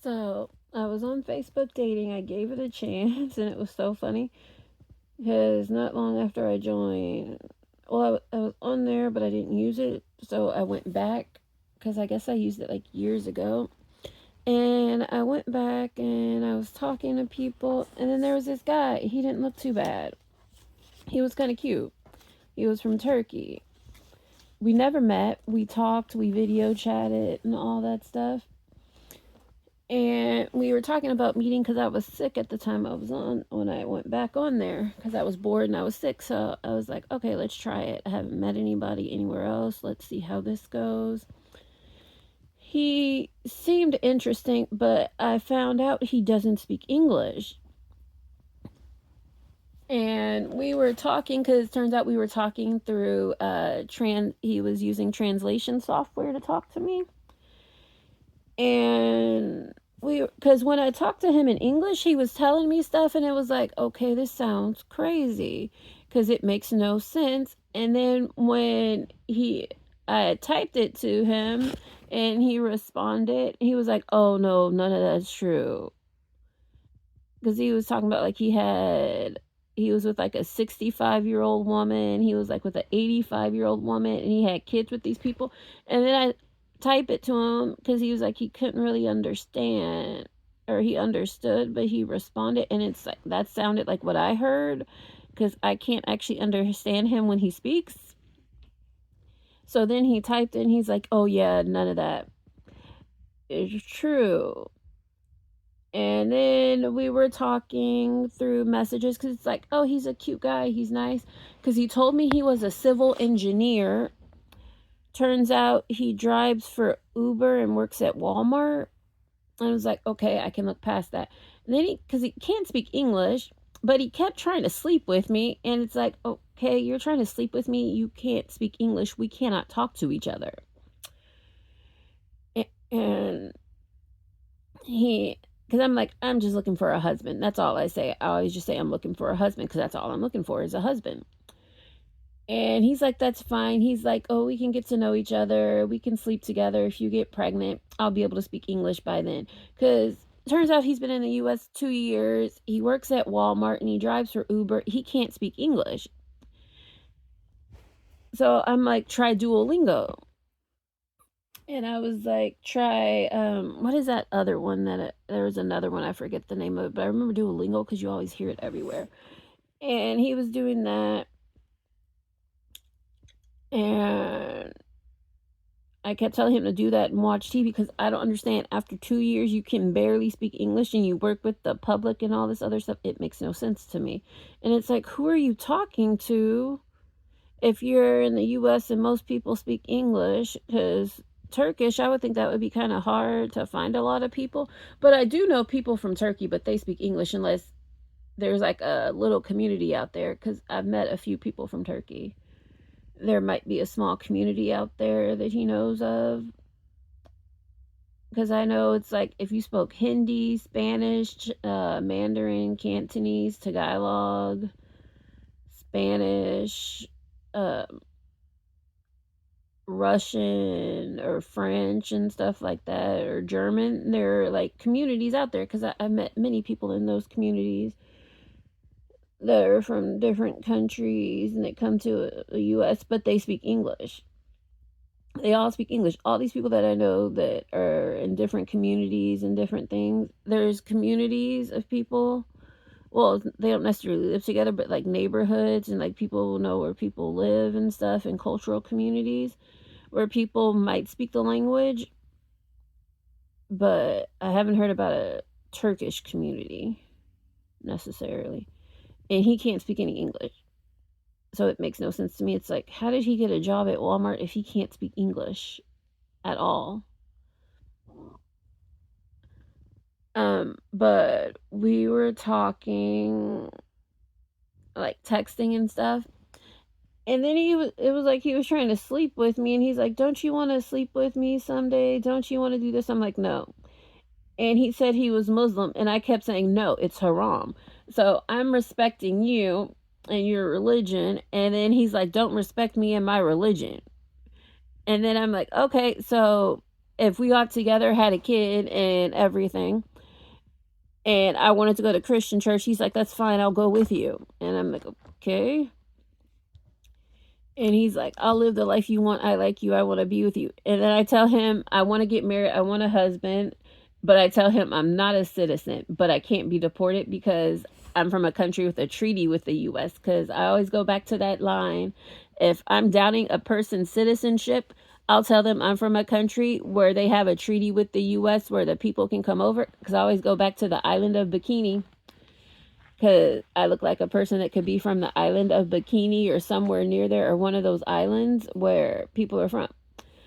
So I was on Facebook dating. I gave it a chance, and it was so funny because not long after I joined, well, I was on there, but I didn't use it. So I went back because I guess I used it like years ago. And I went back and I was talking to people, and then there was this guy. He didn't look too bad. He was kind of cute. He was from Turkey. We never met. We talked, we video chatted, and all that stuff. And we were talking about meeting because I was sick at the time I was on when I went back on there because I was bored and I was sick. So I was like, okay, let's try it. I haven't met anybody anywhere else. Let's see how this goes. He seemed interesting, but I found out he doesn't speak English. And we were talking because it turns out we were talking through he was using translation software to talk to me. And because when I talked to him in English, he was telling me stuff, and it was like, okay, this sounds crazy because it makes no sense. And then when I typed it to him and he responded, he was like, oh no, none of that's true. Because he was talking about like he was with like a 65-year-old woman, he was like with an 85-year-old woman, and he had kids with these people. And then I type it to him because he was like he couldn't really understand, or he understood but he responded, and it's like that sounded like what I heard because I can't actually understand him when he speaks. So then he typed and he's like, oh yeah, none of that is true. And then we were talking through messages because it's like, oh, he's a cute guy, he's nice, because he told me he was a civil engineer. Turns out he drives for Uber and works at Walmart. And I was like, okay, I can look past that. And then because he can't speak English, but he kept trying to sleep with me. And it's like, okay, you're trying to sleep with me. You can't speak English. We cannot talk to each other. And because I'm like, I'm just looking for a husband. That's all I say. I always just say I'm looking for a husband because that's all I'm looking for is a husband. And he's like, that's fine. He's like, oh, we can get to know each other. We can sleep together. If you get pregnant, I'll be able to speak English by then. Because turns out he's been in the U.S. 2 years. He works at Walmart and he drives for Uber. He can't speak English. So I'm like, try Duolingo. And I was like, try, what is that other one there was another one, I forget the name of it, but I remember Duolingo because you always hear it everywhere. And he was doing that. And I kept telling him to do that and watch TV because I don't understand. After 2 years, you can barely speak English and you work with the public and all this other stuff. It makes no sense to me. And it's like, who are you talking to if you're in the US and most people speak English? Because Turkish, I would think that would be kind of hard to find a lot of people. But I do know people from Turkey, but they speak English unless there's like a little community out there because I've met a few people from Turkey. There might be a small community out there that he knows of. Because I know it's like if you spoke Hindi, Spanish, Mandarin, Cantonese, Tagalog, Spanish, uh, Russian, or French and stuff like that, or German, there are like communities out there because I've met many people in those communities that are from different countries and they come to the US, but they speak English. They all speak English. All these people that I know that are in different communities and different things, there's communities of people. Well, they don't necessarily live together, but like neighborhoods and like people know where people live and stuff, and cultural communities where people might speak the language. But I haven't heard about a Turkish community necessarily. And he can't speak any English. So it makes no sense to me. It's like, how did he get a job at Walmart if he can't speak English at all? But we were talking, like texting and stuff. And then it was like he was trying to sleep with me, and he's like, don't you want to sleep with me someday? Don't you want to do this? I'm like, no. And he said he was Muslim, and I kept saying, no, it's haram. So I'm respecting you and your religion. And then he's like, don't respect me and my religion. And then I'm like, okay, so if we got together, had a kid and everything, and I wanted to go to Christian church, he's like, that's fine, I'll go with you. And I'm like, okay. And he's like, I'll live the life you want. I like you. I want to be with you. And then I tell him, I want to get married. I want a husband. But I tell him I'm not a citizen, but I can't be deported because I'm from a country with a treaty with the U.S. Because I always go back to that line. If I'm doubting a person's citizenship, I'll tell them I'm from a country where they have a treaty with the U.S. where the people can come over. Because I always go back to the island of Bikini, because I look like a person that could be from the island of Bikini or somewhere near there, or one of those islands where people are from.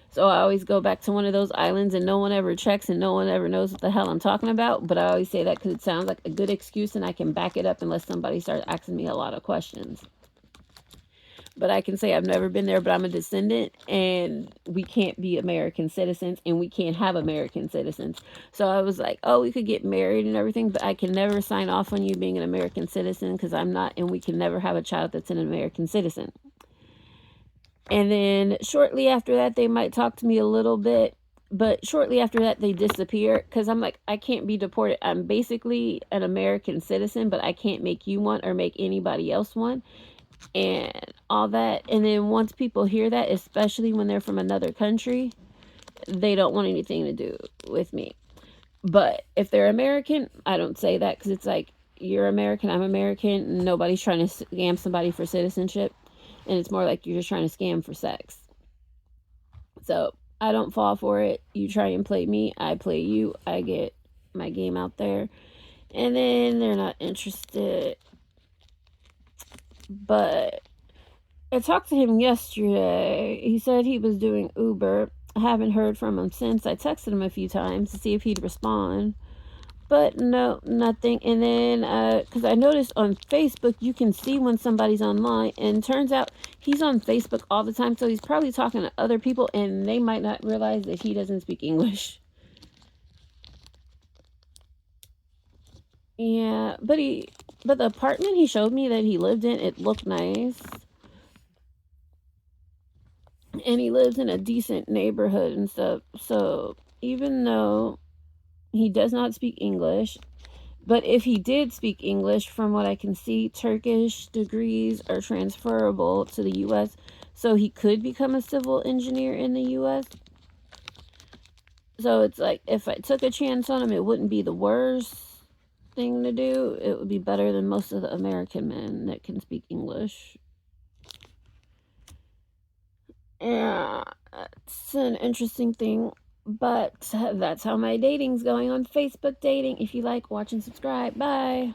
So I always go back to one of those islands, and no one ever checks and no one ever knows what the hell I'm talking about. But I always say that because it sounds like a good excuse and I can back it up unless somebody starts asking me a lot of questions. But I can say I've never been there, but I'm a descendant, and we can't be American citizens, and we can't have American citizens. So I was like, oh, we could get married and everything, but I can never sign off on you being an American citizen because I'm not, and we can never have a child that's an American citizen. And then shortly after that, they might talk to me a little bit, but shortly after that, they disappear because I'm like, I can't be deported. I'm basically an American citizen, but I can't make you one or make anybody else one, and all that. And then once people hear that, especially when they're from another country, they don't want anything to do with me. But if they're American, I don't say that because it's like, you're American, I'm American. Nobody's trying to scam somebody for citizenship. And it's more like you're just trying to scam for sex. So I don't fall for it. You try and play me, I play you. I get my game out there. And then they're not interested. But I talked to him yesterday. He said he was doing Uber. I haven't heard from him since. I texted him a few times to see if he'd respond. But no, nothing. And then, because I noticed on Facebook, you can see when somebody's online. And turns out he's on Facebook all the time. So he's probably talking to other people, and they might not realize that he doesn't speak English. Yeah, but the apartment he showed me that he lived in, it looked nice. And he lives in a decent neighborhood and stuff. So even though he does not speak English, but if he did speak English, from what I can see, Turkish degrees are transferable to the U.S., so he could become a civil engineer in the U.S. So it's like, if I took a chance on him, it wouldn't be the worst thing to do. It would be better than most of the American men that can speak English. Yeah, it's an interesting thing. But that's how my dating's going on Facebook dating. If you like, watch and subscribe. Bye.